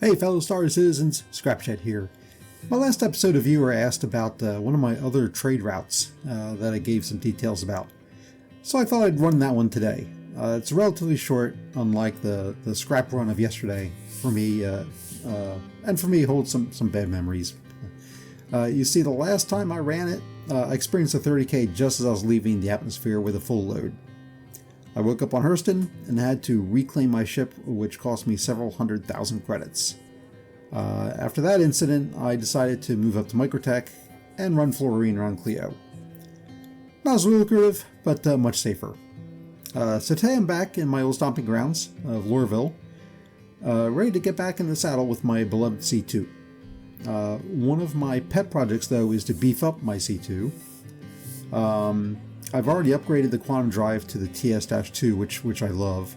Hey fellow Star Citizens, Scrapchat here. My last episode, a viewer asked about one of my other trade routes that I gave some details about. So I thought I'd run that one today. It's relatively short, unlike the scrap run of yesterday for me, and for me holds some bad memories. You see, the last time I ran it, I experienced a 30k just as I was leaving the atmosphere with a full load. I woke up on Hurston and had to reclaim my ship, which cost me several 100,000 credits. After that incident, I decided to move up to Microtech and run Florine around Clio. Not as lucrative, but much safer. So today I'm back in my old stomping grounds of Lorville, ready to get back in the saddle with my beloved C2. One of my pet projects, though, is to beef up my C2. I've already upgraded the quantum drive to the TS-2, which I love.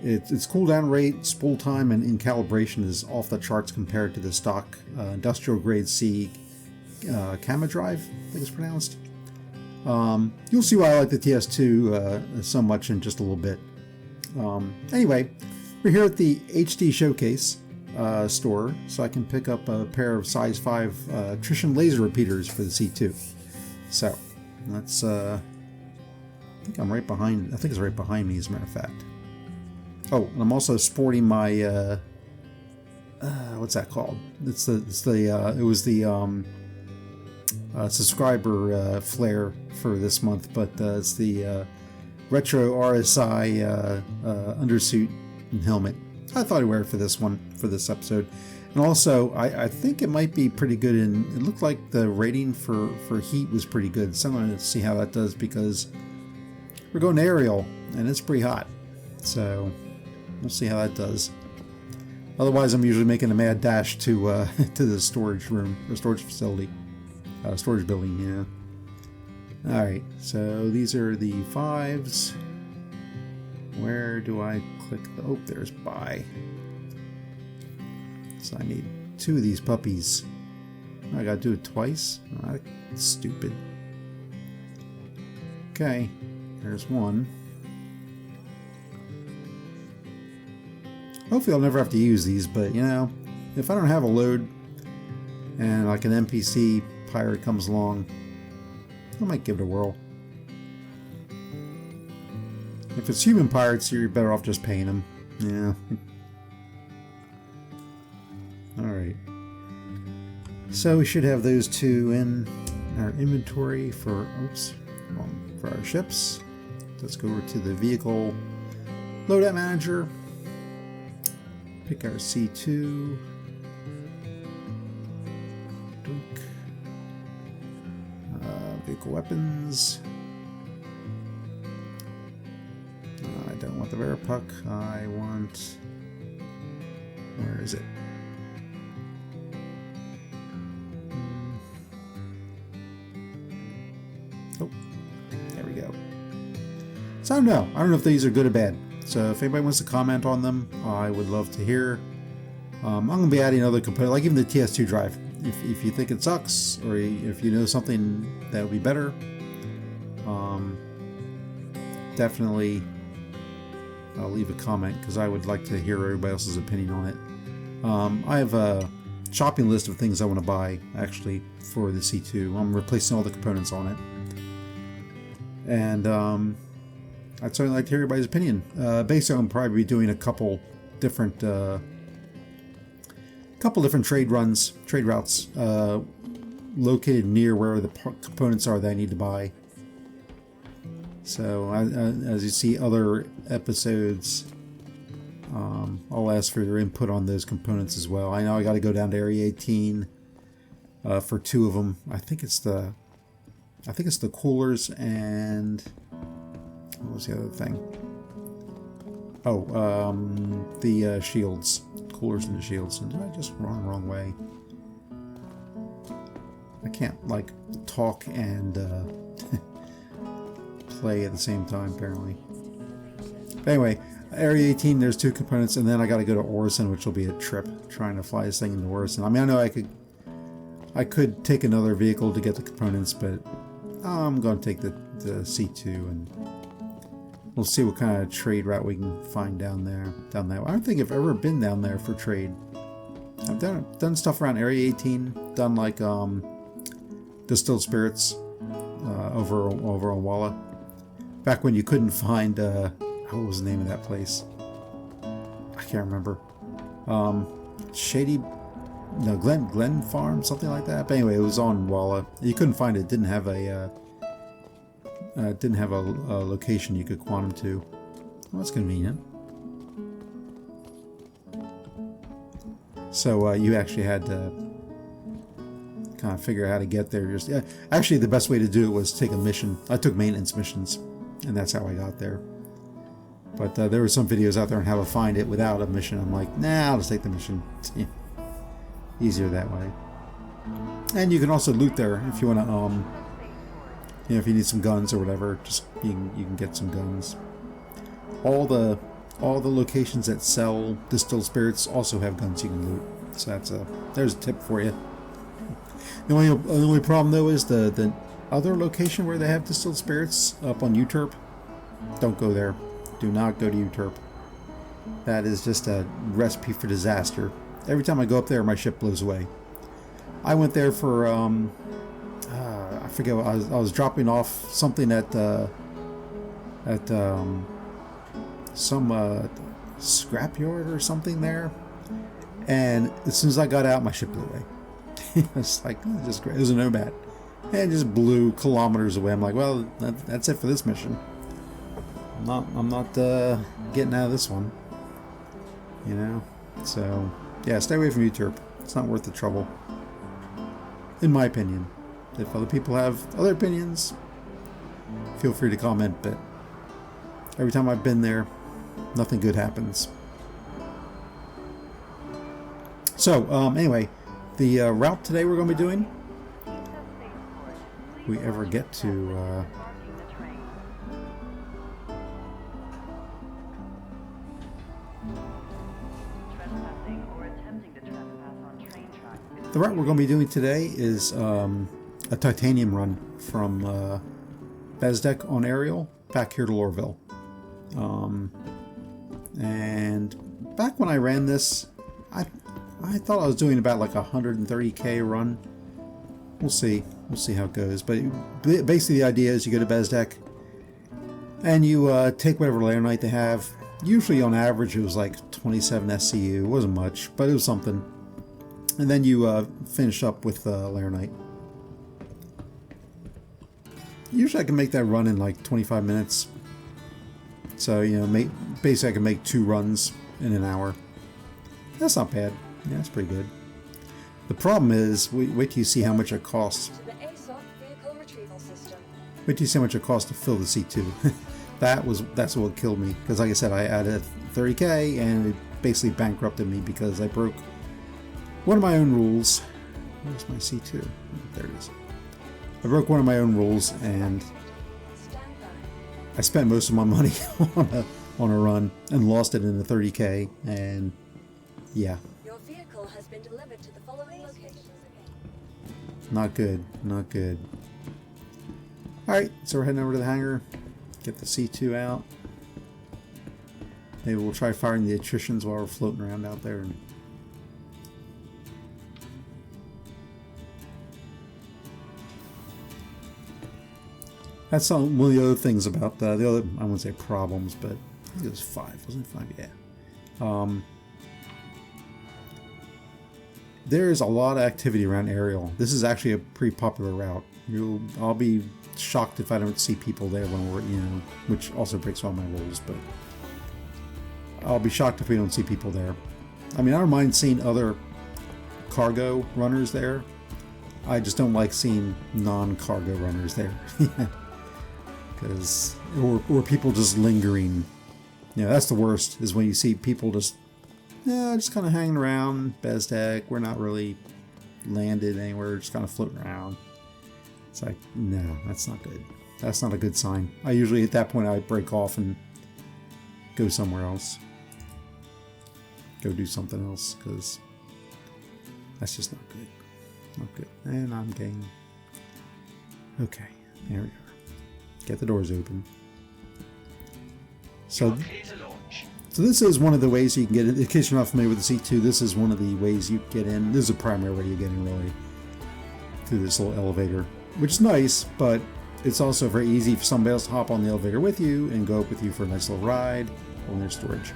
Its cooldown rate, spool time, and in calibration is off the charts compared to the stock industrial grade C Gamma drive, I think it's pronounced. You'll see why I like the TS2 so much in just a little bit. Anyway, we're here at the HD Showcase store, so I can pick up a pair of size 5 attrition laser repeaters for the C2. So, let's... I think I'm right behind. I think it's right behind me, as a matter of fact. Oh, and I'm also sporting my what's that called? It was the subscriber flare for this month, but it's the retro RSI undersuit and helmet. I thought I'd wear it for this one, for this episode. And also, I think it might be pretty good, and it looked like the rating for heat was pretty good. So I'm going to see how that does, because we're going to Arial, and it's pretty hot. So we'll see how that does. Otherwise, I'm usually making a mad dash to to the storage room, or storage facility. Storage building, yeah. Alright, so these are the 5s. Where do I click the... Oh, there's buy. So I need 2 of these puppies. I gotta do it twice? Oh, that's stupid. Okay, there's one. Hopefully I'll never have to use these, but you know, if I don't have a load and like an NPC pirate comes along, I might give it a whirl. If it's human pirates, you're better off just paying them. Yeah. Alright. So we should have those 2 in our inventory for, for our ships. Let's go over to the vehicle loadout manager. Pick our C2. Vehicle weapons. I don't want the Veripuck. I want... Where is it? Oh, there we go. So I don't know. I don't know if these are good or bad. So if anybody wants to comment on them, I would love to hear. I'm going to be adding other components, like even the TS2 drive. If you think it sucks, or if you know something that would be better, definitely leave a comment, because I would like to hear everybody else's opinion on it. I have a shopping list of things I want to buy, actually, for the C2. I'm replacing all the components on it. And I'd certainly like to hear everybody's opinion. Basically, I'm probably doing a couple different trade routes located near where the components are that I need to buy. So as you see other episodes, I'll ask for your input on those components as well. I know I got to go down to Area 18 for 2 of them. I think it's the coolers and what was the other thing? Oh, the shields. Coolers and the shields. And did I just run the wrong way? I can't, like, talk and play at the same time, apparently. But anyway, Area 18, there's 2 components, and then I gotta go to Orison, which will be a trip, trying to fly this thing into Orison. I mean, I know I could take another vehicle to get the components, but I'm gonna take the C2, and we'll see what kind of trade route we can find down there. I don't think I've ever been down there for trade. I've done stuff around Area 18. Done like distilled spirits over on Walla. Back when you couldn't find what was the name of that place? I can't remember. Shady, no, Glen Farm, something like that. But anyway, it was on Walla. You couldn't find it. Didn't have a location you could quantum to. Well, that's convenient. So you actually had to kind of figure out how to get there. Just actually, the best way to do it was take a mission. I took maintenance missions, and that's how I got there. But there were some videos out there on how to find it without a mission. I'm like, nah, I'll just take the mission. Easier that way. And you can also loot there if you want to, if you need some guns or whatever. Just you can get some guns. All the locations that sell distilled spirits also have guns you can loot. So there's a tip for you. The only problem though is the other location where they have distilled spirits up on Uterp. Don't go there. Do not go to Uterp. That is just a recipe for disaster. Every time I go up there, my ship blows away. I went there for I forget what I was dropping off something at some scrapyard or something there, and as soon as I got out, my ship blew away. It's like, oh, just great. It was a Nomad, and it just blew kilometers away. I'm like, well, that's it for this mission. I'm not getting out of this one, you know. So yeah, stay away from Uterp. It's not worth the trouble, in my opinion. If other people have other opinions, feel free to comment. But every time I've been there, nothing good happens. So anyway, the route today we're going to be doing, if we ever get to the route we're going to be doing today is a titanium run from Bezdek on Arial back here to Lorville. And back when I ran this, I thought I was doing about like a 130k run. We'll see how it goes. But basically the idea is you go to Bezdek and you take whatever layer night they have. Usually on average it was like 27 SCU. It wasn't much, but it was something. And then you finish up with layer night. Usually I can make that run in like 25 minutes. So, basically I can make 2 runs in an hour. That's not bad. Yeah, that's pretty good. The problem is, wait till you see how much it costs. Wait till you see how much it costs to fill the C2. That's what killed me. Because like I said, I added 30k and it basically bankrupted me because I broke one of my own rules. Where's my C2? There it is. I broke one of my own rules and I spent most of my money on a run and lost it in the 30k, and yeah. Your vehicle has been delivered to the following locations. Not good, not good. Alright, so we're heading over to the hangar, get the C2 out. Maybe we'll try firing the attritions while we're floating around out there. That's one of the other things about the other, I wouldn't say problems, but I think it was 5, wasn't it 5? Yeah. There's a lot of activity around Arial. This is actually a pretty popular route. I'll be shocked if I don't see people there when we're, which also breaks all my rules, but I'll be shocked if we don't see people there. I mean, I don't mind seeing other cargo runners there. I just don't like seeing non-cargo runners there. Because, or people just lingering. That's the worst, is when you see people just kind of hanging around Bezdek. We're not really landed anywhere, just kind of floating around. It's like, no, that's not good. That's not a good sign. I usually, at that point, I break off and go somewhere else. Go do something else, because that's just not good. Not good. And I'm getting... Okay, there we are. Get the doors open. So So this is one of the ways you can get in. In case you're not familiar with the C2, this is one of the ways you get in. This is a primary way you get in, really, through this little elevator, which is nice, but it's also very easy for somebody else to hop on the elevator with you and go up with you for a nice little ride on their storage.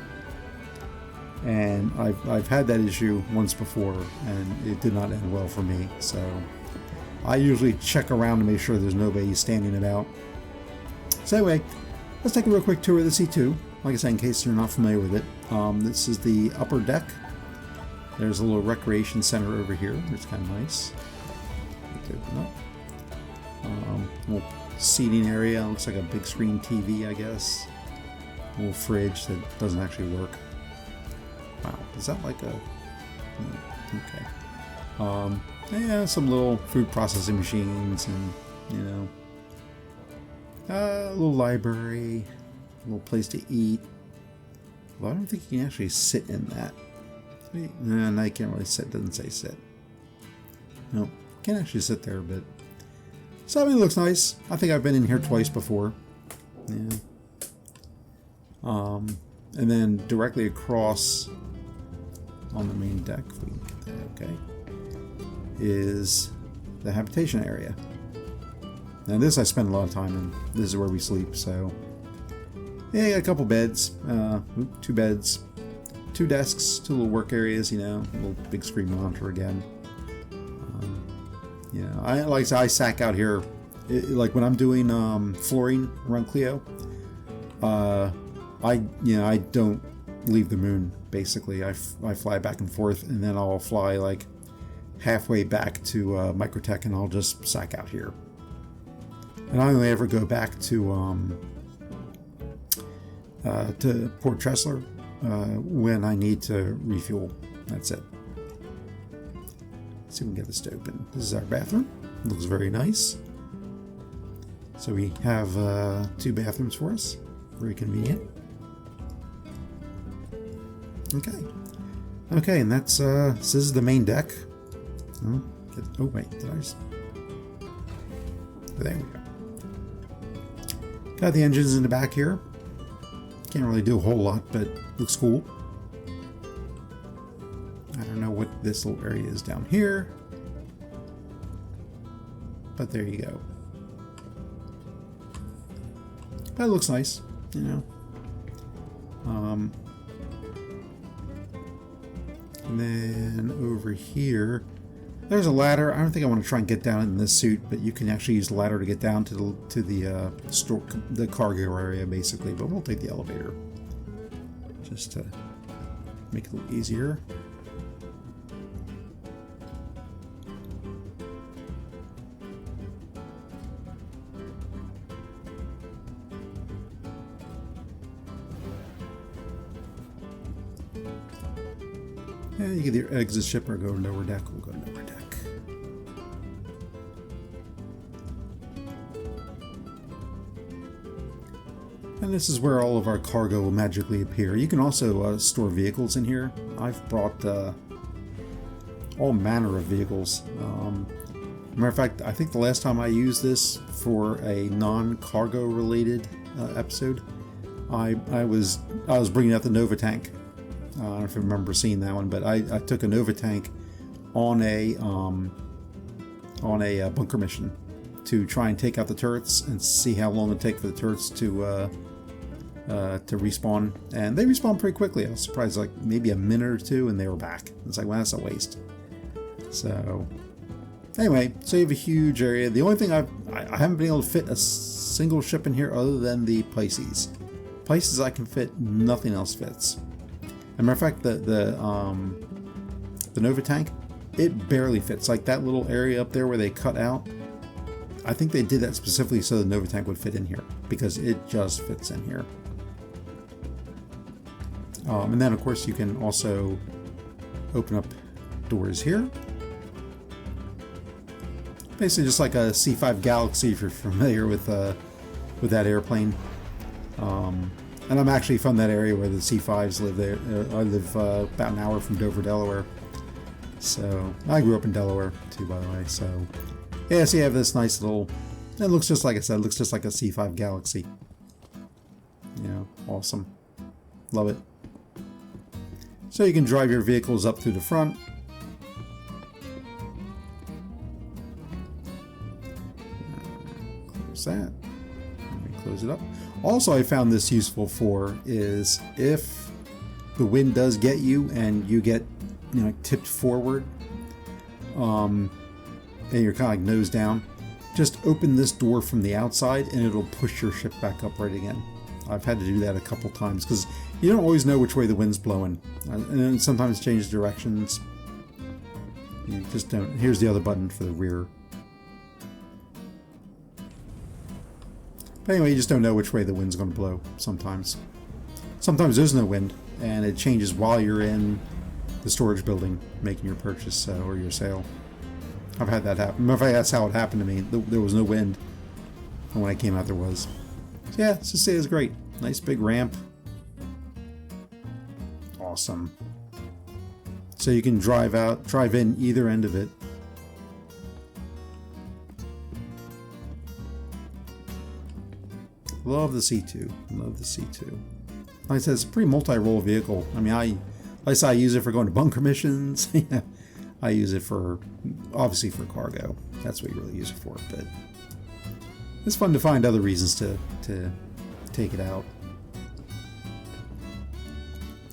And I've had that issue once before, and it did not end well for me. So I usually check around to make sure there's nobody standing about. So anyway, let's take a real quick tour of the C2. Like I said, in case you're not familiar with it, this is the upper deck. There's a little recreation center over here, which is kind of nice. Open up. Little seating area. Looks like a big screen TV, I guess. A little fridge that doesn't actually work. Wow, is that like a... okay. Yeah, some little food processing machines and, you know, a little library, a little place to eat. Well, I don't think you can actually sit in that. No, you can't really sit. Doesn't say sit. Nope, can't actually sit there, but... So, I mean, it looks nice. I think I've been in here twice before. Yeah. And then directly across on the main deck, if we can get that okay, is the habitation area. Now this I spend a lot of time in. This is where we sleep, so yeah, you got a couple beds, 2 beds, 2 desks, 2 little work areas, you know, a little big screen monitor again. You know, I sack out here, like when I'm doing flooring around Clio. I don't leave the moon. Basically, I fly back and forth, and then I'll fly like halfway back to Microtech, and I'll just sack out here. And I only ever go back to Port Tressler when I need to refuel. That's it. Let's see if we can get this to open. This is our bathroom. Looks very nice. So we have 2 bathrooms for us. Very convenient. Okay, and that's this is the main deck. Oh wait, did I just... There we go. Got the engines in the back here. Can't really do a whole lot, but looks cool. I don't know what this little area is down here, but there you go. But it looks nice, you know. And then over here, there's a ladder. I don't think I want to try and get down in this suit, but you can actually use the ladder to get down to the cargo area, basically. But we'll take the elevator just to make it a little easier. Yeah, you can either exit ship or go lower deck. We'll go lower deck. And this is where all of our cargo will magically appear. You can also store vehicles in here. I've brought all manner of vehicles. Matter of fact, I think the last time I used this for a non-cargo related episode, I was bringing out the Nova tank. I don't know if you remember seeing that one, but I took a Nova tank on a bunker mission to try and take out the turrets and see how long it would take for the turrets to respawn. And they respawn pretty quickly. I was surprised, like maybe a minute or 2, and they were back. It's like, well, that's a waste. So anyway, so you have a huge area. The only thing I haven't been able to fit a single ship in here other than the Pisces. Places I can fit, nothing else fits. As a matter of fact, the Nova tank, it barely fits. Like that little area up there where they cut out, I think they did that specifically so the Nova tank would fit in here, because it just fits in here. And then, of course, you can also open up doors here. Basically just like a C5 Galaxy, if you're familiar with that airplane. And I'm actually from that area where the C5s live there. I live about an hour from Dover, Delaware. So, I grew up in Delaware too, by the way. So, yeah, so you have this nice little... It looks just like I said, it looks just like a C5 Galaxy. You know, awesome. Love it. So you can drive your vehicles up through the front. Close that. Let me close it up. Also, I found this useful for is if the wind does get you and you get, tipped forward, and you're kind of like nose down, just open this door from the outside and it'll push your ship back upright again. I've had to do that a couple times because you don't always know which way the wind's blowing, and then sometimes it changes directions. You just don't. Here's the other button for the rear. But anyway, you just don't know which way the wind's going to blow sometimes. Sometimes there's no wind and it changes while you're in the storage building making your purchase or your sale. I've had that happen. Matter of fact, that's how it happened to me. There was no wind, and when I came out there was. So yeah, Sicily is great. Nice big ramp. Awesome. So you can drive in either end of it. Love the C2. Love the C2. Like I said, it's a pretty multi-role vehicle. I mean, I use it for going to bunker missions. I use it for, obviously for cargo. That's what you really use it for. But it's fun to find other reasons to take it out.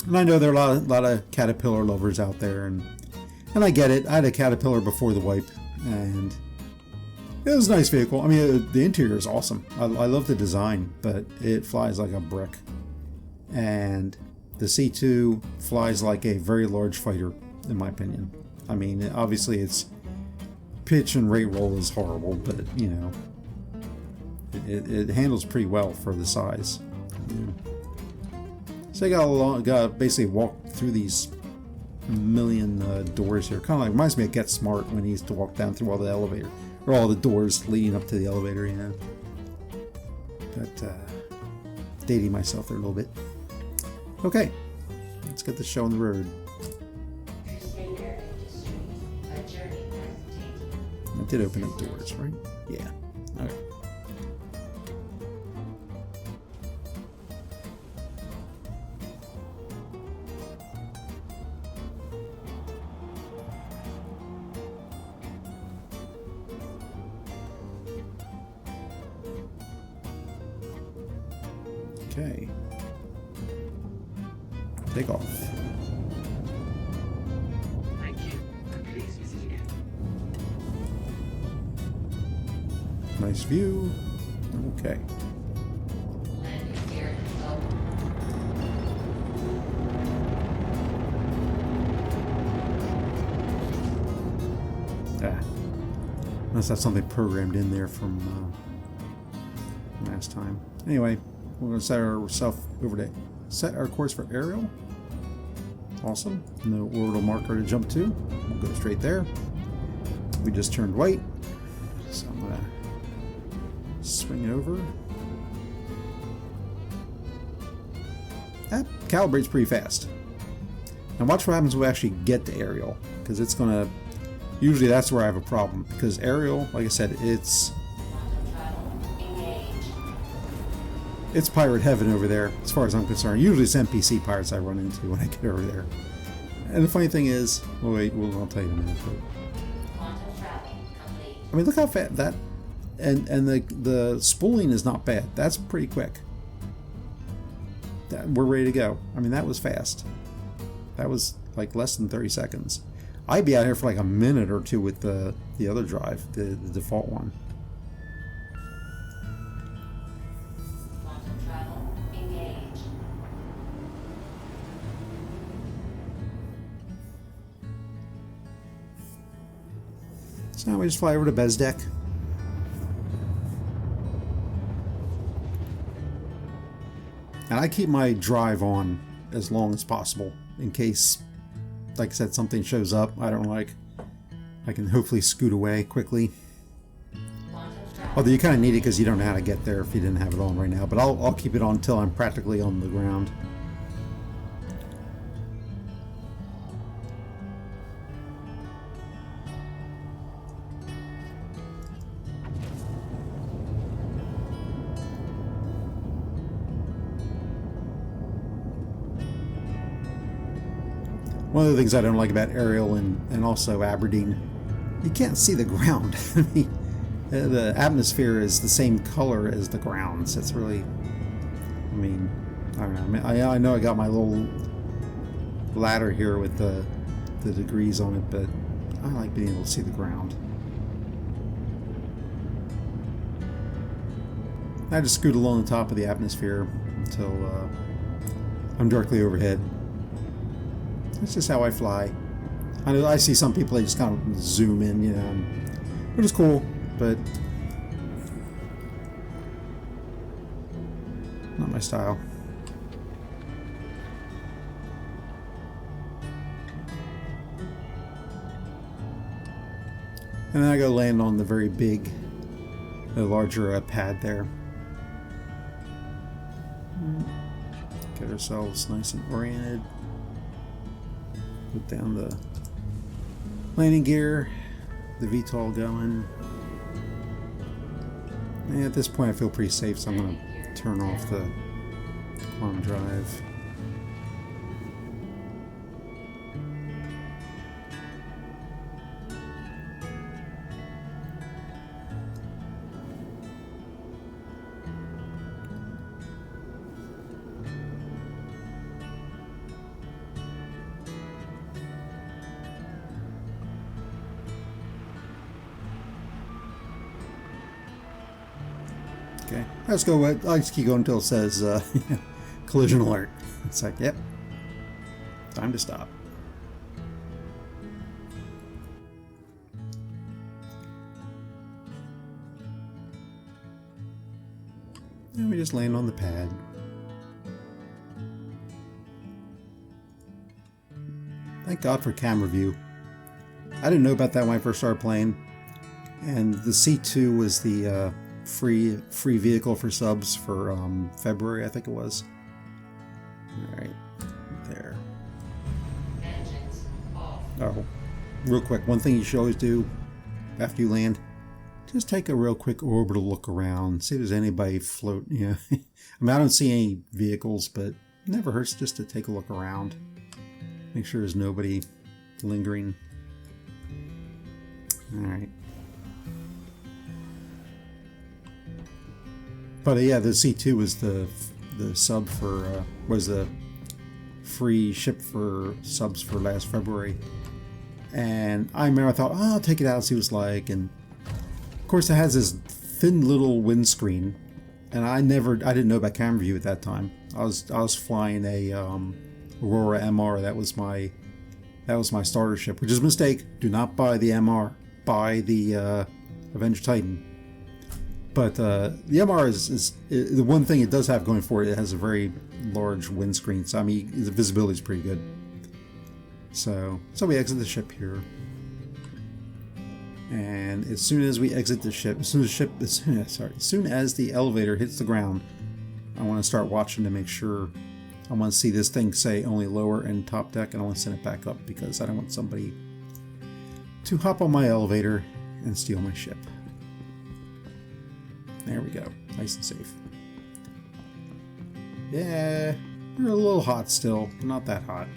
And I know there are a lot of Caterpillar lovers out there, and I get it. I had a Caterpillar before the wipe, and it was a nice vehicle. I mean, the interior is awesome. I love the design, but it flies like a brick. And the C2 flies like a very large fighter, in my opinion. I mean, obviously its pitch and rate roll is horrible, but, it handles pretty well for the size. Yeah. So I got basically walk through these million doors here. Kind of like reminds me of Get Smart when he used to walk down through all the elevator, or all the doors leading up to the elevator, But dating myself there a little bit. Okay, let's get the show on the road. I did open up doors, right? Yeah. Okay. Okay. Take off. Thank you. Please visit again. Nice view. Okay. Landing gear low. Must have something programmed in there from last time. Anyway, we're going to set our course for Arial. Awesome. No orbital marker to jump to. We'll go straight there. We just turned white, so I'm going to swing over. That calibrates pretty fast. Now watch what happens when we actually get to Arial, because it's going to... Usually that's where I have a problem, because Arial, like I said, it's pirate heaven over there, as far as I'm concerned. Usually it's NPC pirates I run into when I get over there. And the funny thing is, oh wait, I'll tell you in a minute. I mean, look how fast that, and the spooling is not bad. That's pretty quick. We're ready to go. I mean, that was fast. That was like less than 30 seconds. I'd be out here for like a minute or two with the other drive, the default one. Quantum travel engaged. So now we just fly over to Bezdek. And I keep my drive on as long as possible in case, like I said, something shows up I don't like. I can hopefully scoot away quickly. Although you kind of need it because you don't know how to get there if you didn't have it on right now. But I'll keep it on until I'm practically on the ground. One of the things I don't like about Arial and also Aberdeen, you can't see the ground. I mean, the atmosphere is the same color as the ground, so it's really, I mean, I don't know. I mean, I know I got my little ladder here with the degrees on it, but I like being able to see the ground. I just scoot along the top of the atmosphere until I'm directly overhead. That's just how I fly. I know I see some people, they just kind of zoom in, you know, which is cool, but not my style. And then I go land on the very big, the larger pad there. Get ourselves nice and oriented. Put down the landing gear, the VTOL going. And at this point I feel pretty safe, so I'm going to turn off the quantum drive. Okay, let's go. I just keep going until it says collision alert. It's like, yep, time to stop. And we just land on the pad. Thank God for camera view. I didn't know about that when I first started playing. And the C2 was the free vehicle for subs for February, I think it was. Alright, there. Engines off. Oh, real quick, one thing you should always do after you land, just take a real quick orbital look around, see if there's anybody float, you know. I mean, I don't see any vehicles, but it never hurts just to take a look around. Make sure there's nobody lingering. Alright. But yeah, the C2 was the sub for was the free ship for subs for last February, and I remember I thought, oh, I'll take it out and see what it's like, and of course it has this thin little windscreen, and I didn't know about camera view at that time. I was flying a Aurora MR. That was my starter ship, which is a mistake. Do not buy the MR. Buy the Avenger Titan. But the MR is the one thing it does have going for it. It has a very large windscreen, so I mean the visibility is pretty good. So we exit the ship here, and as soon as we exit the ship, as soon as the elevator hits the ground, I want to start watching to make sure. I want to see this thing say only lower and top deck, and I want to send it back up because I don't want somebody to hop on my elevator and steal my ship. There we go. Nice and safe. Yeah, we're a little hot still, but not that hot.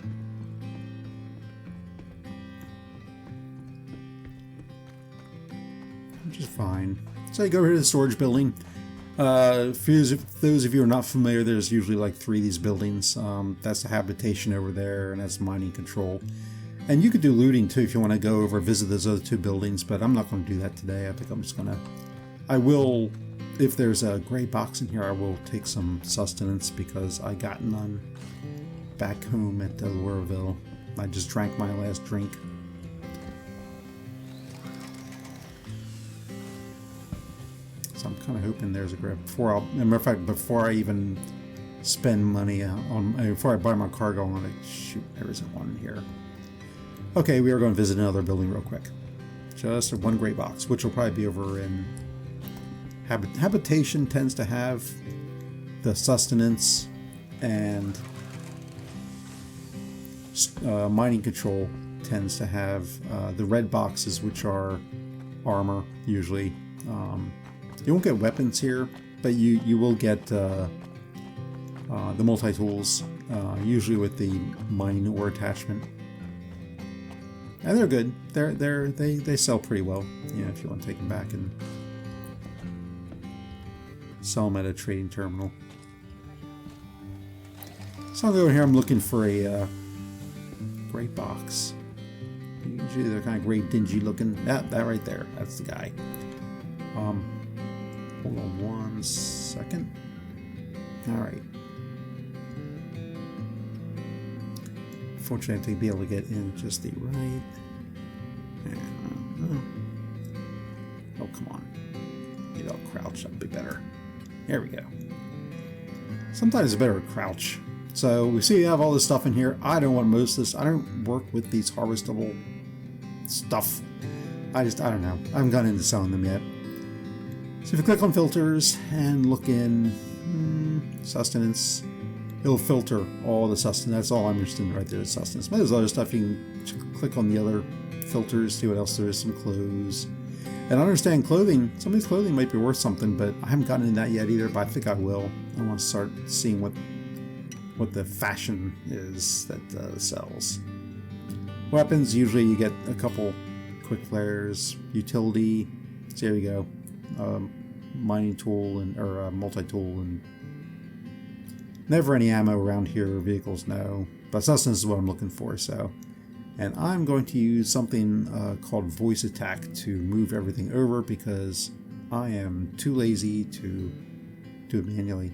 Which is fine. So you go here to the storage building. For those of you who are not familiar, there's usually like 3 of these buildings. That's the habitation over there, and that's mining control. And you could do looting too if you want to go over and visit those other 2 buildings, but I'm not going to do that today. I think I'm just going to... I will... If there's a gray box in here, I will take some sustenance because I got none back home at Lorville. I just drank my last drink. So I'm kind of hoping there's a grab before matter of fact, before I even spend money before I buy my cargo, I'm gonna shoot. There isn't one here. Okay, we are going to visit another building real quick. Just one gray box, which will probably be over in habitation. Tends to have the sustenance, and mining control tends to have the red boxes, which are armor usually. You won't get weapons here, but you will get the multi-tools, usually with the mining ore attachment. And they're good. They sell pretty well. You know, if you want to take them back and sell them at a trading terminal. So I'll go in here. I'm looking for a gray box. Usually they're kind of gray, dingy looking. That right there. That's the guy. Hold on 1 second. All right. Fortunately, I have to be able to get in just the right. Oh, come on. You know, crouch. That'd be better. There we go. Sometimes it's better to crouch. So we see we have all this stuff in here. I don't want most of this. I don't work with these harvestable stuff. I don't know. I haven't gotten into selling them yet. So if you click on filters and look in sustenance, it'll filter all the sustenance. That's all I'm interested in right there is sustenance. But there's other stuff. You can click on the other filters, see what else there is. Some clothes. And I understand clothing. Some of these clothing might be worth something, but I haven't gotten into that yet either. But I think I will. I want to start seeing what the fashion is that sells. Weapons, usually you get a couple quick flares, utility. So there we go. Mining tool or multi-tool, and never any ammo around here. Vehicles, no. But sustenance is what I'm looking for. So, and I'm going to use something called voice attack to move everything over because I am too lazy to do it manually.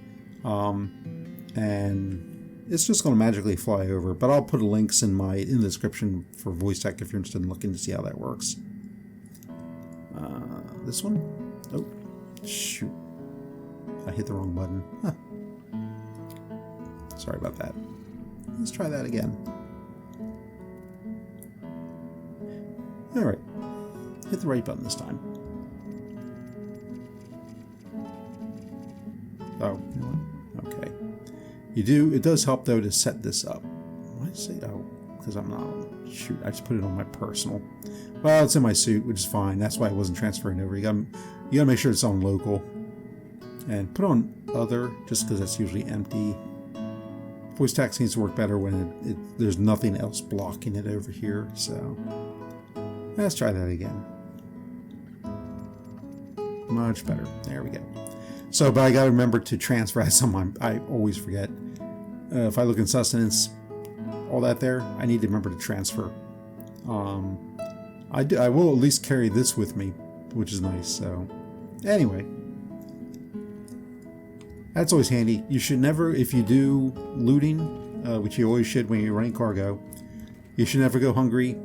And it's just going to magically fly over. But I'll put links in the description for voice attack if you're interested in looking to see how that works. This one? Oh, shoot. I hit the wrong button. Huh. Sorry about that. Let's try that again. Alright. Hit the right button this time. Oh, okay. It does help though to set this up. Why did I say, oh, because I'm not, shoot, I just put it on my personal. Well, it's in my suit, which is fine. That's why it wasn't transferring over. You gotta make sure it's on local. And put on other, just because that's usually empty. Voice attack seems to work better when there's nothing else blocking it over here. So let's try that again. Much better. There we go. So, but I gotta remember to transfer as someone. I always forget. If I look in sustenance, all that there, I need to remember to transfer. I will at least carry this with me, which is nice. So, anyway, that's always handy. You should never, if you do looting, which you always should when you're running cargo, you should never go hungry.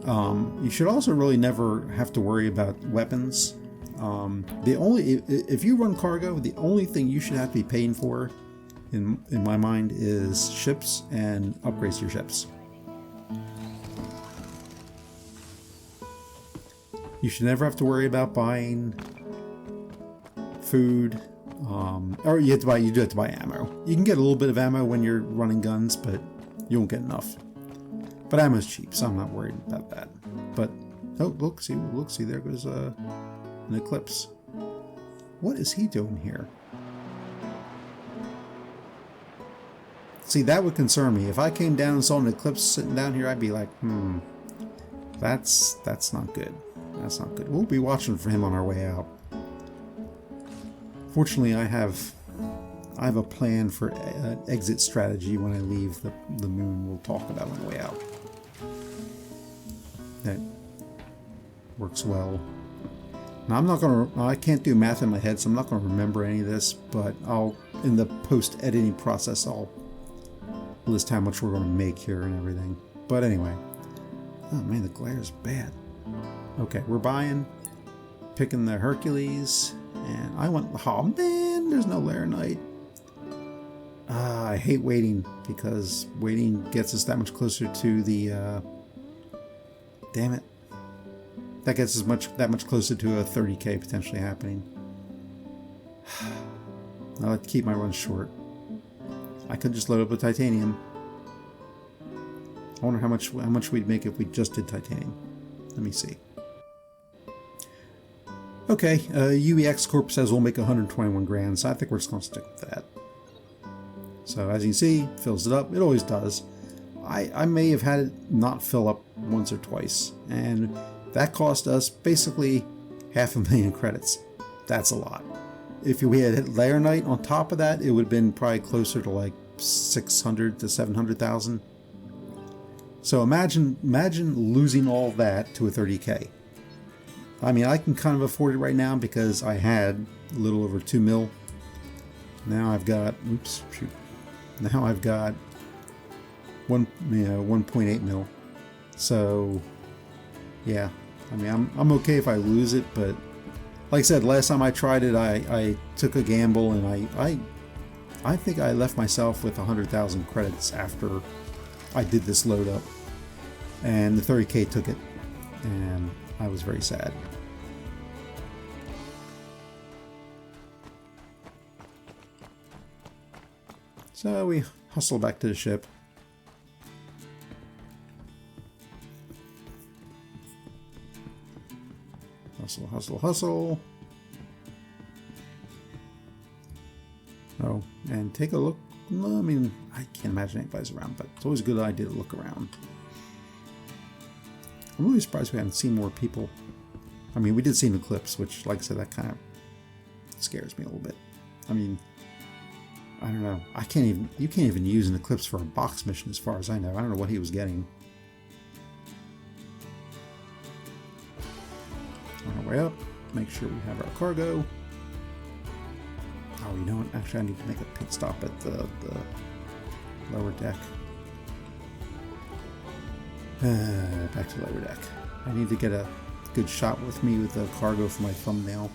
You should also really never have to worry about weapons. If you run cargo, the only thing you should have to be paying for, in my mind, is ships and upgrades to your ships. You should never have to worry about buying food, or you do have to buy ammo. You can get a little bit of ammo when you're running guns, but you won't get enough. But ammo's cheap, so I'm not worried about that. But oh, look, see, there goes an eclipse. What is he doing here? See, that would concern me. If I came down and saw an eclipse sitting down here, I'd be like, that's not good. That's not good. We'll be watching for him on our way out. Fortunately, I have a plan for an exit strategy when I leave the moon. We'll talk about on the way out. That works well. Now I can't do math in my head, so I'm not gonna remember any of this, but in the post-editing process, I'll list how much we're gonna make here and everything. But anyway. Oh man, the glare is bad. Okay, we're picking the Hercules, and oh man, there's no Laranite. I hate waiting, because waiting gets us that much closer to the, damn it. That gets us that much closer to a 30k potentially happening. I like to keep my runs short. I could just load up with titanium. I wonder how much we'd make if we just did titanium. Let me see. Okay, UEX Corp says we'll make 121 grand, so I think we're just going to stick with that. So as you can see, fills it up. It always does. I may have had it not fill up once or twice, and that cost us basically 500,000 credits. That's a lot. If we had hit Layer Night on top of that, it would have been probably closer to like 600 to 700,000. So imagine losing all that to a 30k. I mean, I can kind of afford it right now because I had a little over 2 mil. Now I've got, oops, shoot. Now I've got 1.8 mil. So, yeah. I mean, I'm okay if I lose it, but like I said, last time I tried it, I took a gamble, and I think I left myself with 100,000 credits after I did this load up, and the 30k took it, and I was very sad. So we hustle back to the ship. Hustle, hustle, hustle. Oh, and take a look. I mean, I can't imagine anybody's around, but it's always a good idea to look around. I'm really surprised we haven't seen more people. I mean, we did see an eclipse, which, like I said, that kind of scares me a little bit. I mean, I don't know. You can't even use an eclipse for a box mission as far as I know. I don't know what he was getting. On our way up, make sure we have our cargo. Oh, you know what? Actually, I need to make a pit stop at the lower deck. Back to lower deck. I need to get a good shot with me with the cargo for my thumbnail.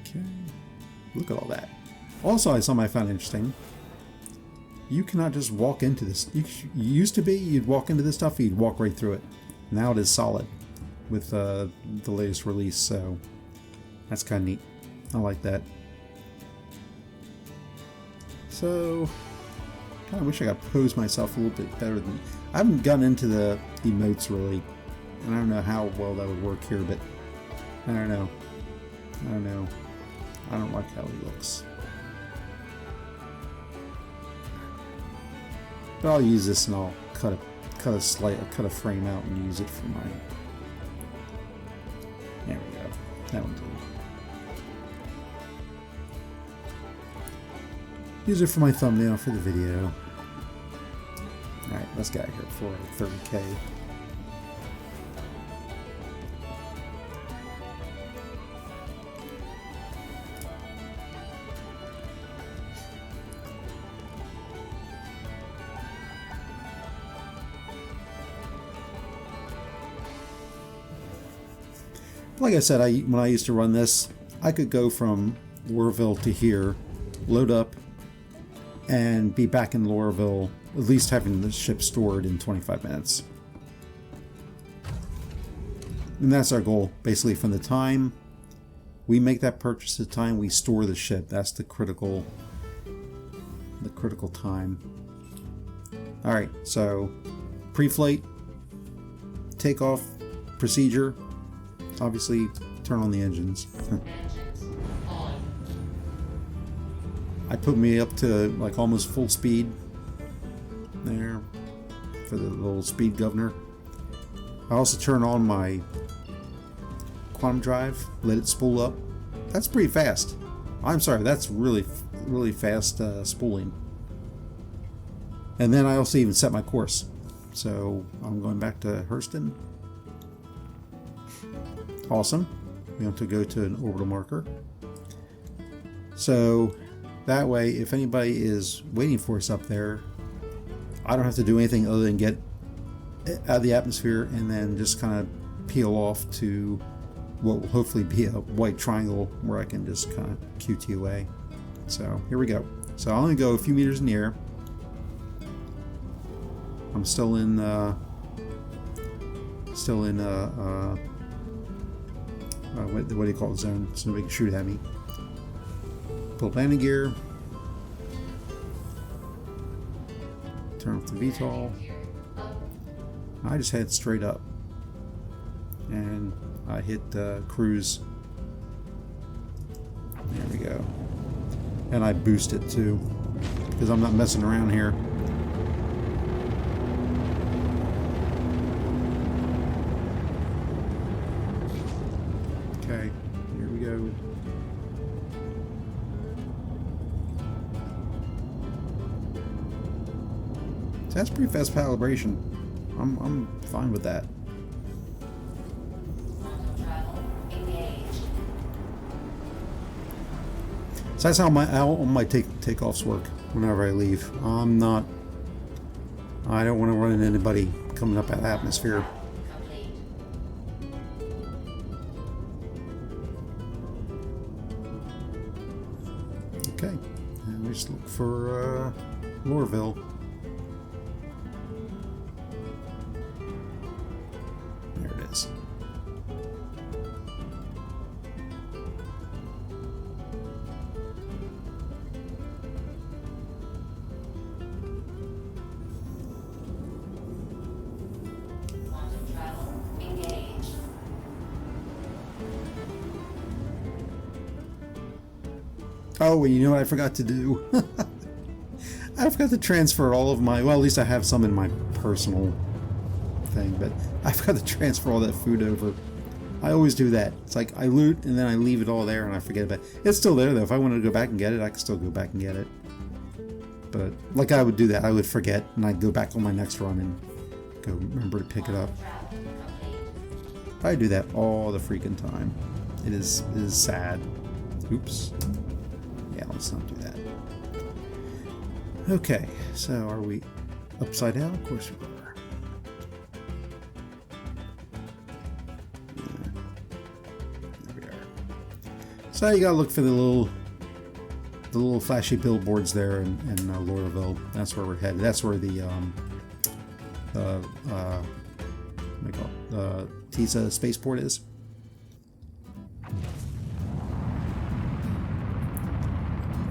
Okay. Look at all that. Also, something I found interesting. You cannot just walk into this. You used to be, you'd walk into this stuff, you'd walk right through it. Now it is solid with the latest release, so that's kind of neat. I like that. So, kind of wish I could pose myself a little bit better than. I haven't gotten into the emotes really, and I don't know how well that would work here, but I don't know. I don't like how he looks. But I'll use this and I'll cut a frame out and use it for my. There we go. That one's good. Use it for my thumbnail for the video. Alright, let's get out of here before 30k. Like I said, when I used to run this, I could go from Lorville to here, load up, and be back in Lorville, at least having the ship stored in 25 minutes. And that's our goal, basically, from the time we make that purchase to the time we store the ship. That's the critical time. Alright, so pre-flight, takeoff procedure. Obviously, turn on the engines. I put me up to like almost full speed there for the little speed governor. I also turn on my quantum drive, let it spool up. That's pretty fast. I'm sorry, that's really fast spooling. And then I also even set my course. So I'm going back to Hurston. Awesome. We want to go to an orbital marker. So that way, if anybody is waiting for us up there, I don't have to do anything other than get out of the atmosphere and then just kind of peel off to what will hopefully be a white triangle where I can just kind of QT away. So here we go. So I'll only go a few meters in the air. I'm still in what do you call it, zone, so nobody can shoot at me. Pull landing gear. Turn off the VTOL. I just head straight up. and I hit cruise. There we go. And I boost it too, because I'm not messing around here. Okay, here we go. So that's pretty fast calibration. I'm fine with that. Travel engaged. So that's how my takeoffs work whenever I leave. I don't want to run into anybody coming up out of the atmosphere. Complete. Okay, and we just look for Lorville. There it is. Quantum travel engaged. Oh, and you know what I forgot to do? I forgot to transfer all of my, well, at least I have some in my personal thing, but I forgot to transfer all that food over. I always do that. It's like I loot and then I leave it all there and I forget about it. It's still there though. If I wanted to go back and get it, I could still go back and get it. But like I would do that, I would forget and I'd go back on my next run and go remember to pick it up. Travel complete. I do that all the freaking time. It is sad. Oops. Yeah, let's not do that. Okay, so are we upside down? Of course we are. Yeah. There we are. So you gotta look for the little flashy billboards there in Lorville. That's where we're headed. That's where the what do you call it? Tisa spaceport is.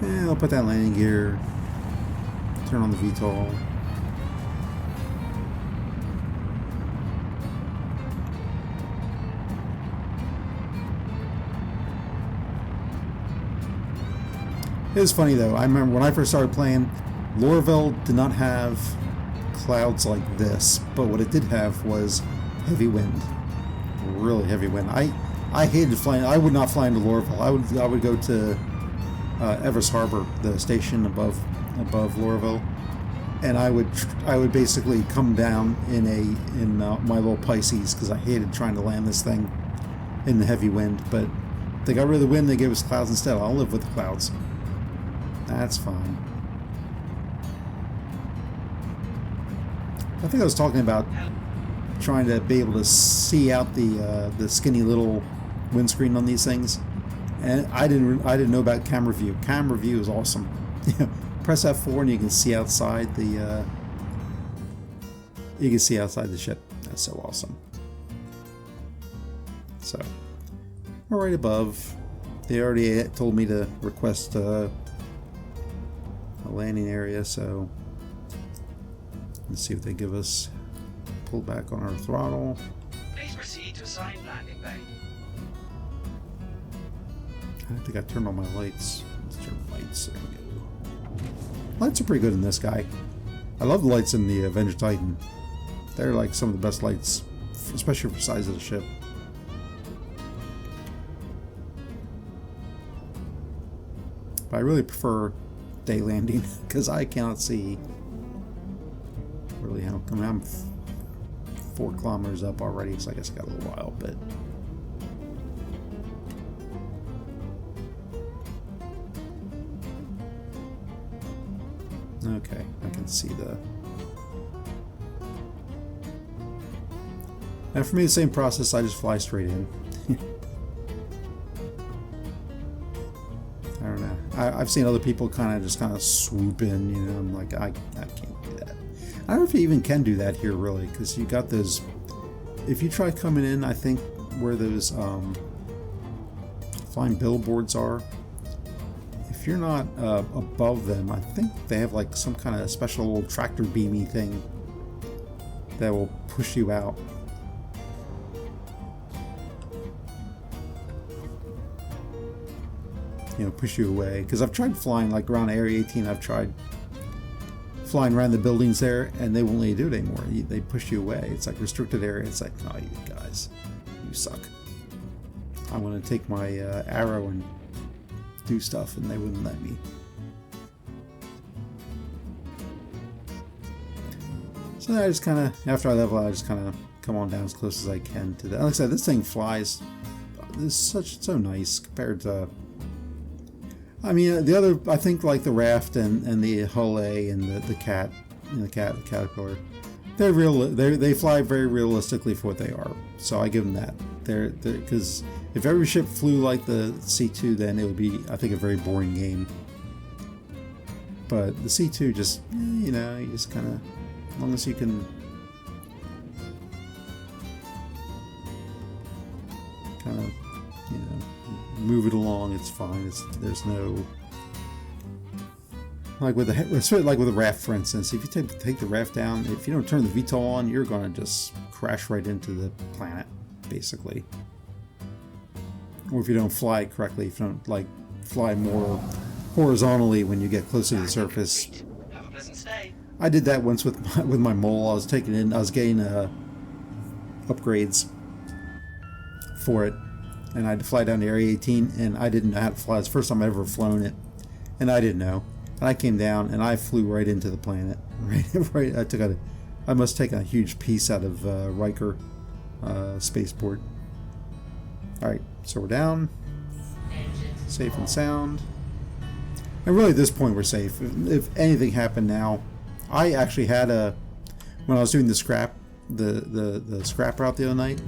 Yeah, I'll put that landing gear. Turn on the VTOL. It was funny though. I remember when I first started playing, Lorville did not have clouds like this, but what it did have was heavy wind, really heavy wind. I hated flying. I would not fly into Lorville. I would go to Evers Harbor, the station above Lorville, and I would basically come down in my little Pisces because I hated trying to land this thing in the heavy wind. But they got rid of the wind. They gave us clouds instead. I'll live with the clouds. That's fine. I think I was talking about trying to be able to see out the skinny little windscreen on these things, and I didn't know about camera view. Camera view is awesome. Press F4 and you can see outside the ship. That's so awesome. So we're right above. They already told me to request a landing area, so let's see what they give us. Pull back on our throttle. Please proceed to assigned landing bay. I think I turned on my lights. Let's turn the lights. There we go. Lights are pretty good in this guy. I love the lights in the Avenger Titan. They're like some of the best lights, especially for the size of the ship. But I really prefer day landing because I cannot see really how come I'm 4 kilometers up already, so I guess I got a little while, but okay, I can see the. And for me, the same process. I just fly straight in. I don't know. I've seen other people kind of swoop in. You know, I'm like, I can't do that. I don't know if you even can do that here, really, because you got those. If you try coming in, I think where those flying billboards are. If you're not above them, I think they have like some kind of special little tractor beamy thing that will push you out. push you away. Because I've tried flying, like around Area 18, I've tried flying around the buildings there, and they won't let you do it anymore. They push you away. It's like restricted area. It's like, oh, you guys, you suck. I want to take my arrow and do stuff, and they wouldn't let me. So I just kind of, after I level out, I just kind of come on down as close as I can to that. Like I said, this thing flies. It's so nice compared to. I mean, the other, I think, like the raft and the Hull A and the cat, the caterpillar, they're real. They fly very realistically for what they are. So I give them that. They're because if every ship flew like the C2, then it would be, I think, a very boring game. But the C2 just, you just kind of, as long as you can kind of, move it along, it's fine. There's no, like with the raft, for instance. If you take the raft down, if you don't turn the VTOL on, you're gonna just crash right into the planet, basically. Or if you don't fly correctly, if you don't like fly more horizontally when you get closer to the surface. Have a pleasant stay. I did that once with my mole. I was getting upgrades for it, and I had to fly down to Area 18, and I didn't know how to fly. It's the first time I've ever flown it, and I didn't know. And I came down, and I flew right into the planet. Right. I must take a huge piece out of Riker spaceport. All right, so we're down, safe and sound. And really, at this point, we're safe. If anything happened now, I actually had when I was doing the scrap route the other night.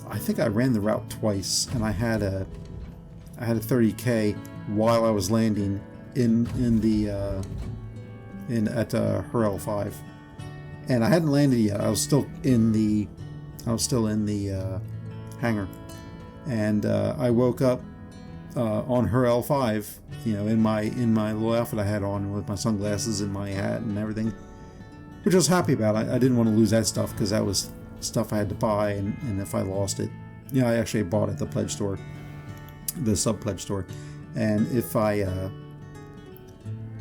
I think I ran the route twice, and I had a 30K while I was landing at Arial 5, and I hadn't landed yet. I was still in the hangar, and I woke up on Arial 5, in my little outfit I had on with my sunglasses and my hat and everything, which I was happy about. I didn't want to lose that stuff because that was stuff I had to buy, and if I lost it, I actually bought it at the pledge store, the sub pledge store, and if I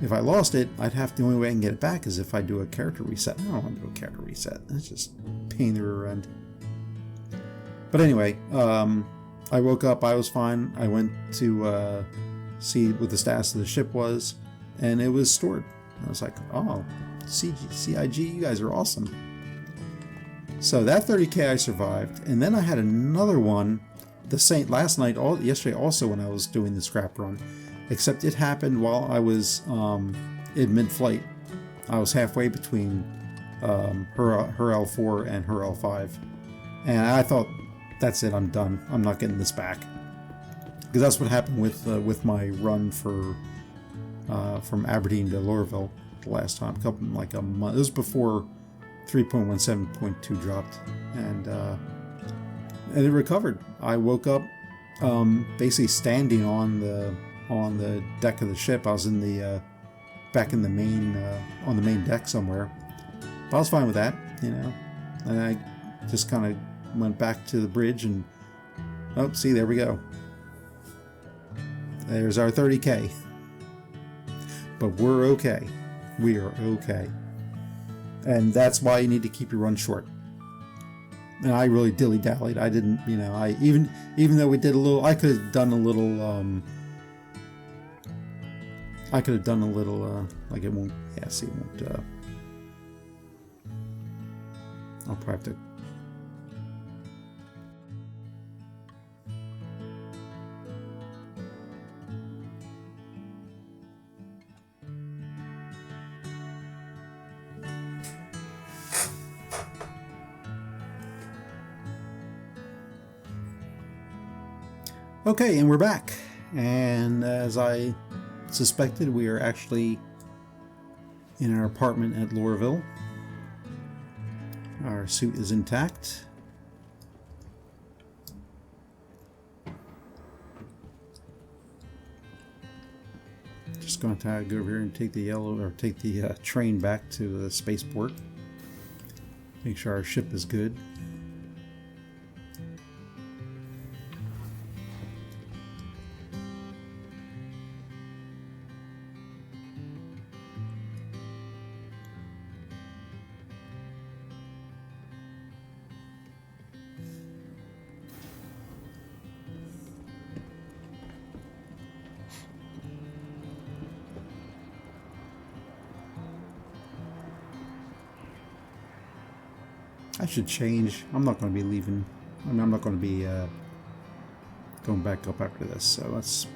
lost it, I'd have, the only way I can get it back is if I do a character reset. I don't want to do a character reset. That's just pain in the rear end. But anyway, I woke up. I was fine. I went to see what the status of the ship was, and it was stored. I was like, oh, CIG, you guys are awesome. So that 30K I survived, and then I had another one yesterday also when I was doing the scrap run, except it happened while I was in mid-flight. I was halfway between Arial 4 and Arial 5, and I thought, that's it, I'm done. I'm not getting this back, because that's what happened with my run for from Aberdeen to Lorville the last time, like a month. It was before 3.17.2 dropped, and it recovered. I woke up basically standing on the deck of the ship. I was in the back in the main on the main deck somewhere. But I was fine with that, and I just kind of went back to the bridge, and see, there we go. There's our 30K. But we're okay. We are okay. And that's why you need to keep your run short. And I really dilly-dallied. I didn't, I even though we did a little, I could have done a little, like it won't, see, it won't, I'll probably have to. Okay, and we're back. And as I suspected, we are actually in our apartment at Lorville. Our suit is intact. Just going to go over here and take the train back to the spaceport. Make sure our ship is good. I should change. I'm not going to be leaving. I mean, I'm not going to be going back up after this. So let's.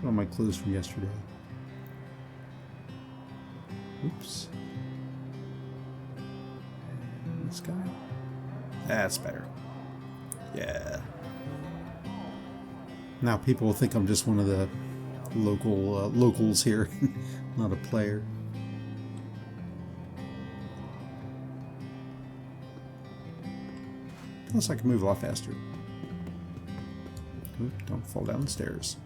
Put on my clothes from yesterday. Oops. And this guy. That's better. Yeah. Now people will think I'm just one of the locals here, not a player. Plus I can move a lot faster. Oop, don't fall down the stairs.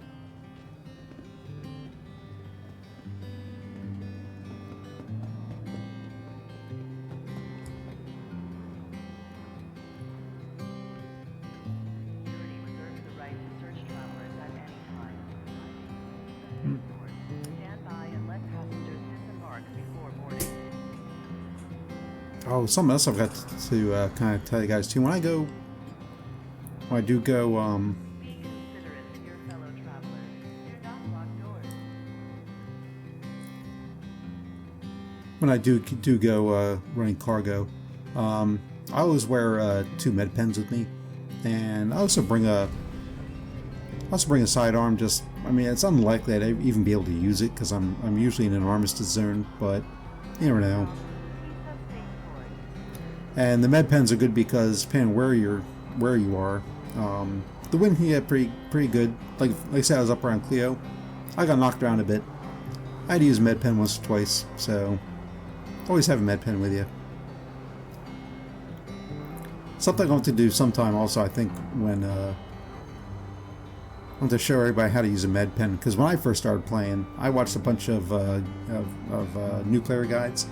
Oh, something else I've got to kind of tell you guys too. When I do go, when I do go running cargo, I always wear 2 med pens with me, and I also bring a sidearm. Just, I mean, it's unlikely I'd even be able to use it because I'm usually in an armistice zone, but you never know. And the med pens are good because depending on where you are, the wind can get pretty good. Like I said, I was up around Cleo. I got knocked around a bit. I had to use a med pen once or twice, so always have a med pen with you. Something I want to do sometime also, I think, when I want to show everybody how to use a med pen, because when I first started playing, I watched a bunch of nuclear guides,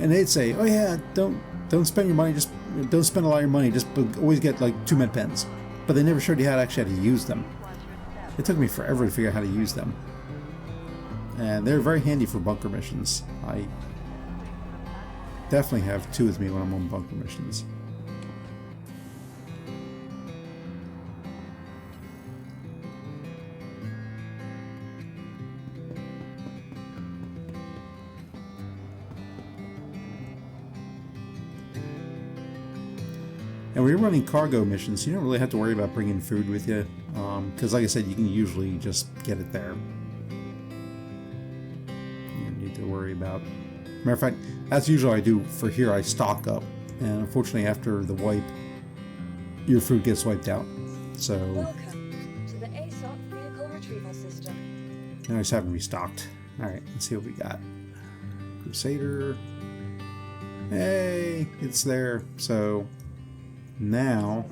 and they'd say, "Oh yeah, don't spend your money. Just don't spend a lot of your money. Just always get like 2 med pens." But they never showed you how to use them. It took me forever to figure out how to use them, and they're very handy for bunker missions. I definitely have 2 with me when I'm on bunker missions. And when you're running cargo missions, you don't really have to worry about bringing food with you, because like I said, you can usually just get it there. You don't need to worry about... Matter of fact, that's usually what I do for here. I stock up, and unfortunately after the wipe, your food gets wiped out. So... Welcome to the ASOP Vehicle Retrieval System. Now I just haven't restocked. Alright, let's see what we got. Crusader. Hey, it's there. So... now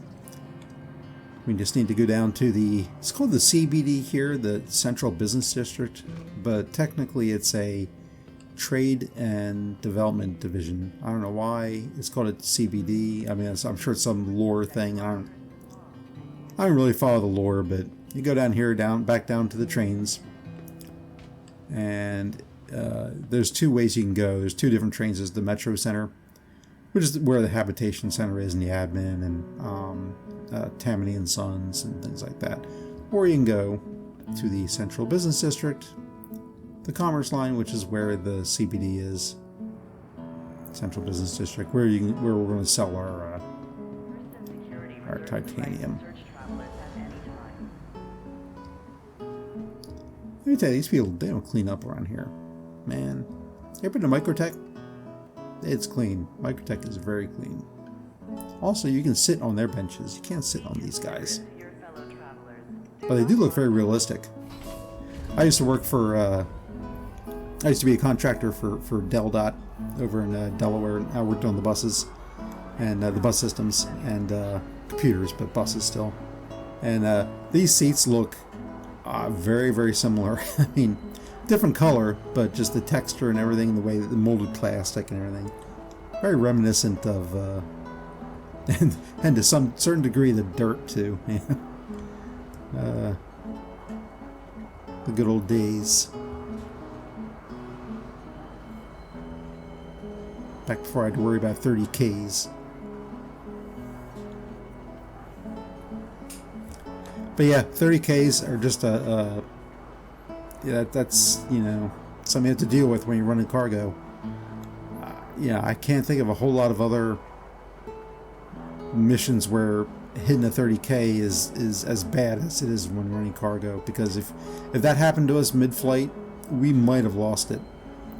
we just need to go down to it's called the CBD here, the Central Business District, but technically it's a Trade and Development Division. I don't know why it's called a CBD. I mean, I'm sure it's some lore thing. I don't really follow the lore, but you go down here, back down to the trains, and there's 2 ways you can go. There's 2 different trains. There's the Metro Center, which is where the Habitation Center is, and the admin, and Tammany and Sons, and things like that. Or you can go to the Central Business District, the Commerce Line, which is where the CBD is. Central Business District, where we're going to sell our titanium. Let me tell you, these people, they don't clean up around here. Man, you ever been to Microtech? It's clean. Microtech is very clean. Also, you can sit on their benches. You can't sit on these guys. But they do look very realistic. I used to work for, I used to be a contractor for Del over in Delaware. I worked on the buses and the bus systems and computers, but buses still. And these seats look very, very similar. I mean, different color, but just the texture and everything, the way that the molded plastic and everything, very reminiscent of, and to some certain degree, the dirt too. The good old days, back before I had to worry about 30Ks. But yeah, 30Ks are just yeah, that's, you know, something you have to deal with when you're running cargo. Yeah, I can't think of a whole lot of other missions where hitting a 30K is as bad as it is when running cargo, because if that happened to us mid-flight, we might have lost it.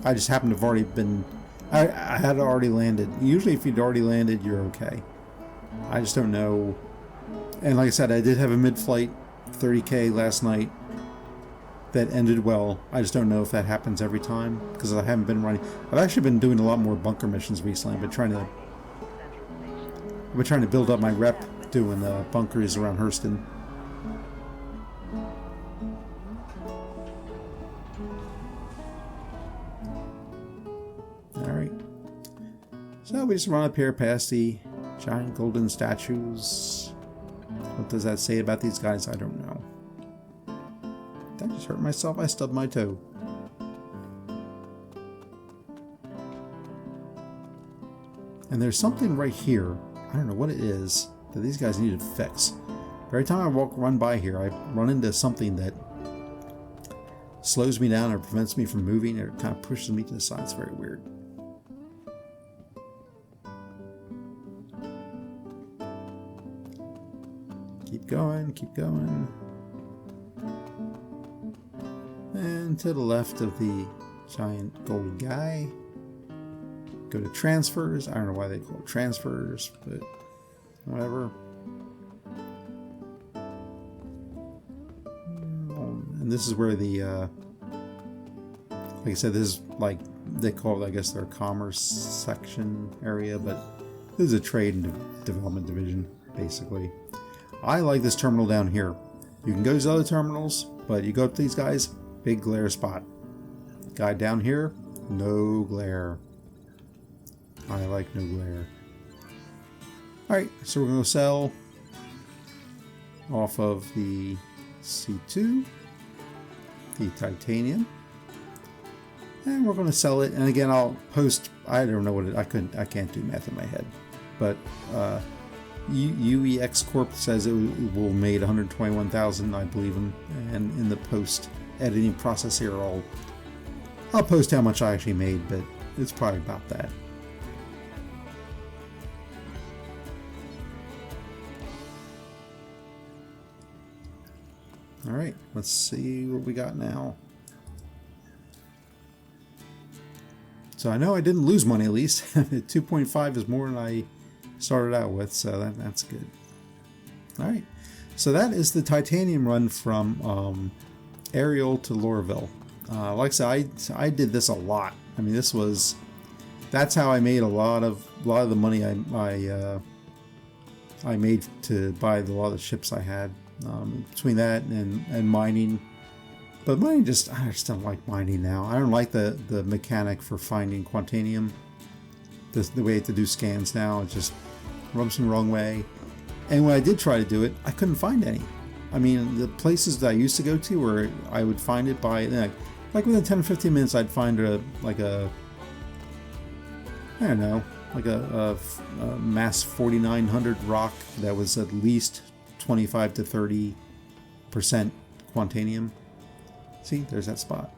I just happened to have already been... I had already landed. Usually if you'd already landed, you're okay. I just don't know. And like I said, I did have a mid-flight 30K last night that ended well. I just don't know if that happens every time, because I haven't been running. I've actually been doing a lot more bunker missions recently. I've been trying to build up my rep doing bunkers around Hurston. Alright. So we just run up here past the giant golden statues. What does that say about these guys? I don't know. Did I just hurt myself? I stubbed my toe. And there's something right here, I don't know what it is, that these guys need to fix. Every time I run by here, I run into something that slows me down or prevents me from moving, or kind of pushes me to the side. It's very weird. Keep going, keep going. And to the left of the giant golden guy, go to transfers. I don't know why they call it transfers, but whatever. And this is where the, like I said, this is like, they call it, I guess, their commerce section area, but this is a trade and development division, basically. I like this terminal down here. You can go to other terminals, but you go up to these guys, big glare spot. Guy down here, no glare. I like no glare. Alright, so we're going to sell off of the C2, the titanium, and we're going to sell it. And again, I'll post, I don't know what it, I can't do math in my head, but UEX Corp says it will made 121,000, I believe him, and in the post editing process here, I'll post how much I actually made, but it's probably about that. Alright, let's see what we got now. So I know I didn't lose money, at least. 2.5 is more than I started out with, so that's good. Alright, so that is the titanium run from Arial to Lorville. Like I said, I did this a lot. I mean, that's how I made a lot of the money I made to buy a lot of the ships I had. Between that and mining, but mining I just don't like mining now. I don't like the mechanic for finding quantanium. The way to do scans now, it just rubs me the wrong way. And when I did try to do it, I couldn't find any. I mean, the places that I used to go to where I would find it by like within 10 or 15 minutes, I'd find a mass 4900 rock that was at least 25 to 30% quantanium. See, there's that spot.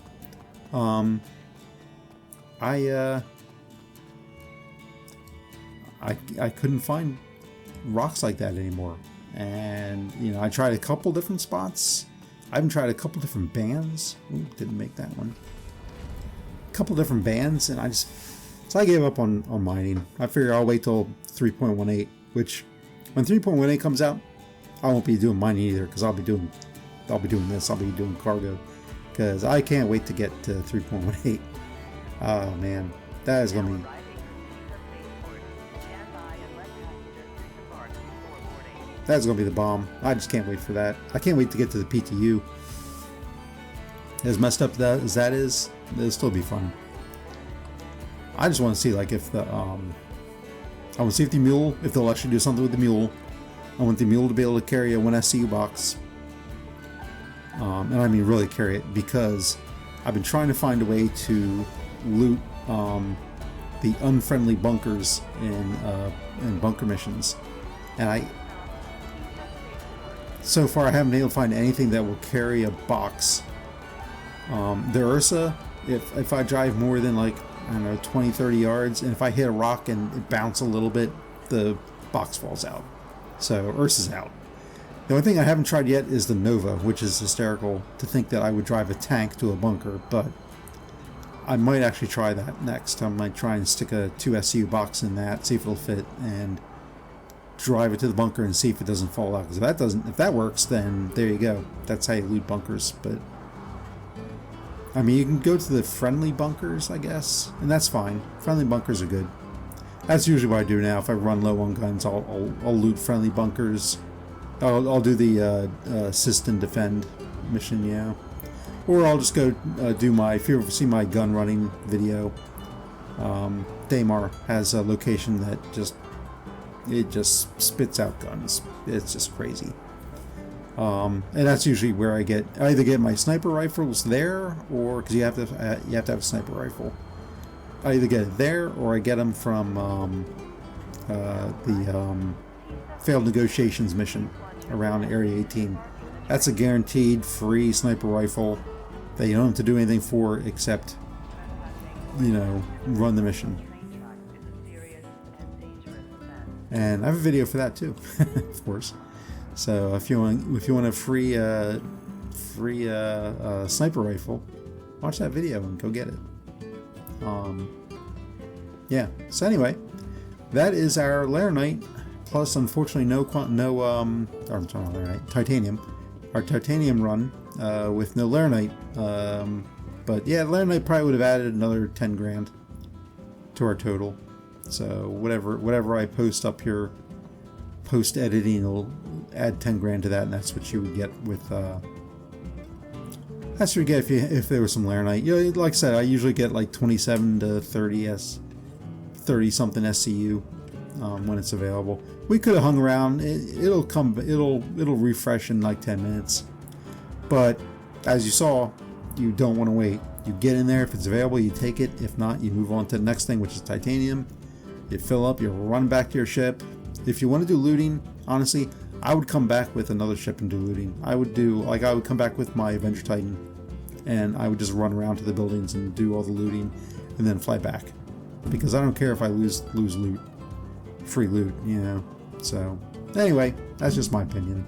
I couldn't find rocks like that anymore, and you know, I tried a couple different spots. I even tried a couple different bands. Ooh, didn't make that one. A couple different bands, and so I gave up on mining. I figure I'll wait till 3.18, which when 3.18 comes out, I won't be doing mining either, because I'll be doing this. I'll be doing cargo, because I can't wait to get to 3.18. Oh man, that is gonna be. That's gonna be the bomb. I just can't wait for that. I can't wait to get to the PTU. As messed up as that is, it'll still be fun. I just want to see, like, if the I want to see if the mule, if they'll actually do something with the mule. I want the mule to be able to carry a 1SCU box. And I mean really carry it, because I've been trying to find a way to loot the unfriendly bunkers in bunker missions. And so far I haven't been able to find anything that will carry a box. The Ursa, if I drive more than like, I don't know, 20, 30 yards, and if I hit a rock and it bounces a little bit, the box falls out. So Ursa's out. The only thing I haven't tried yet is the Nova, which is hysterical to think that I would drive a tank to a bunker, but I might actually try that next. I might try and stick a 2SU box in that, see if it'll fit, and drive it to the bunker and see if it doesn't fall out. Because if that works, then there you go. That's how you loot bunkers. But I mean, you can go to the friendly bunkers, I guess, and that's fine. Friendly bunkers are good. That's usually what I do now. If I run low on guns, I'll loot friendly bunkers. I'll do the assist and defend mission, yeah. Or I'll just go do my, if you ever see my gun running video, Daymar has a location that it just spits out guns. It's just crazy. And that's usually where I either get my sniper rifles there, or because you have to have a sniper rifle. I either get it there, or I get them from the failed negotiations mission around Area 18. That's a guaranteed free sniper rifle that you don't have to do anything for except, you know, run the mission. And I have a video for that too, of course. So if you want a free sniper rifle, watch that video and go get it. Yeah. So anyway, that is our Lair Night. Plus, unfortunately, titanium. Our titanium run with no Lair Night. But yeah, Lair Night probably would have added another 10 grand to our total. So whatever I post up here, post editing will add 10 grand to that, and that's what you would get with. That's what you get if there was some Lair Night. You know, like I said, I usually get like 27 to 30 something SCU when it's available. We could have hung around. It'll refresh in like 10 minutes. But as you saw, you don't want to wait. You get in there. If it's available, you take it. If not, you move on to the next thing, which is titanium. You fill up, you run back to your ship. If you want to do looting, honestly, I would come back with another ship and do looting. I would come back with my Avenger Titan, and I would just run around to the buildings and do all the looting, and then fly back. Because I don't care if I lose loot. Free loot, you know. So, anyway, that's just my opinion.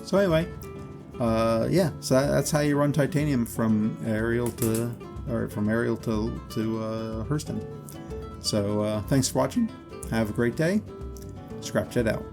So anyway, yeah, so that's how you run titanium from Arial to Hurston. So thanks for watching. Have a great day. Scrapchat out.